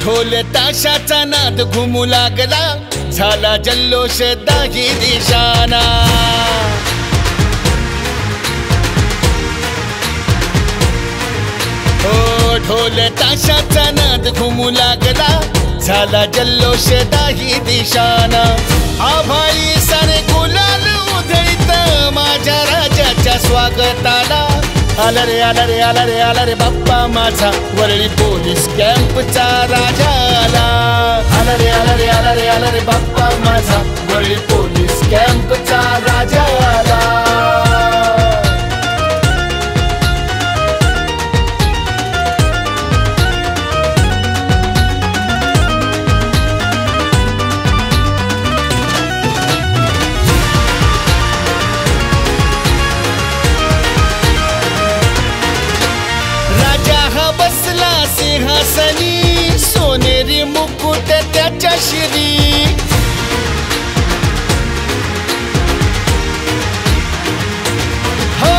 ढोल ताशाचा नाद घुमू लागला, झाला जल्लोष दाही दिशाना। हो ढोल ताशाचा नाद घुमू लागला, झाला जल्लोष दाही दिशाना। आभाळी सारे गुलाल उधळीत माझ्या राजाच्या स्वागताला। आला रे आला रे आला रे आला रे बाप्पा माझा, वरळी पोलीस कॅम्पचा राजा आला। आला रे आला रे आला रे आला रे बाप्पा माझा, वरळी पोलीस कॅम्पचा राजा आला। बसला सिंहासनी, सोनेरी मुकुट त्याच्या शिरी। हो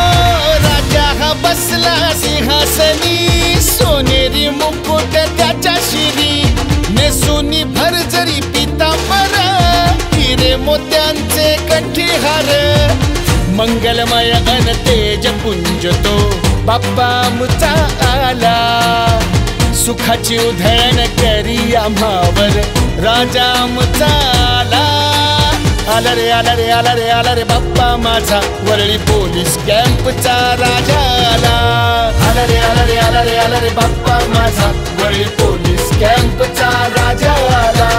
राजा हा बसला सिंहासनी, सोनेरी मुकुट त्याच्या शिरी। नेसुनी भरजरी पितांबर, हिरे मोत्यांचे कंठीहार। मंगलमय अन तेज पुंज तो बाप्पा मुचा आला। सुखाची उधळण करी आम्हावर राजा मुचा आला। आला रे आला रे आला रे आला रे बाप्पा माझा, वरळी पोलीस कॅम्पचा राजा आला। आला रे आला रे आला रे आला रे बाप्पा माझा, वरळी पोलीस कॅम्पचा राजा आला।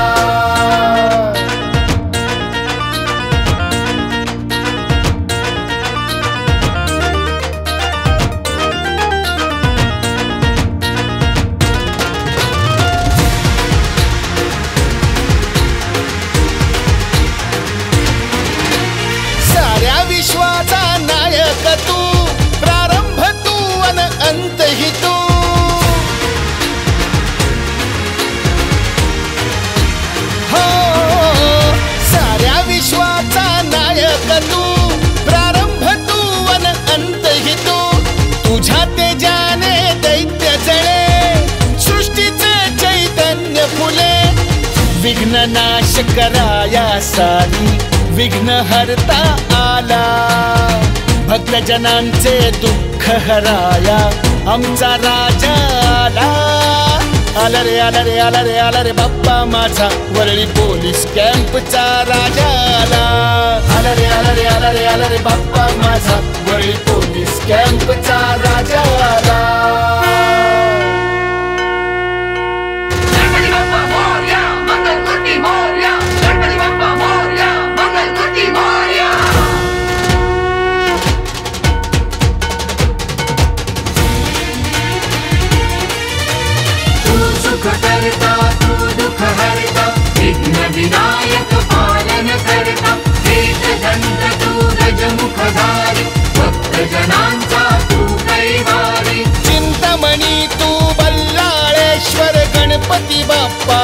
विश्वाचा नायक तू, प्रारंभ तू अन अंतही तू। हो साऱ्या विश्वाचा नायक तू, प्रारंभ तू अन अंतही तू। तुझ्या तेजाने दैत्य जळे, सृष्टीचे चैतन्य फुले। विघ्न नाश कराया सारी, विघ्न हरता आला। भक्तजनांचे दुःख हराया आमचा राजा आला। आला रे आला रे आला रे आला रे बाप्पा माझा, वरळी पोलीस कॅम्पचा राजा आला। आला रे आला रे आला रे आला रे बाप्पा माझा, वरळी पोलीस कॅम्पचा राजा आला। करता तू दुख हरता, विघ्न विनायक पालन करता। वेददंत तू गजमुखधारी, भक्तजनांचा तू कैवारी। चिंतामणी तू बल्लाळेश्वर गणपती बाप्पा,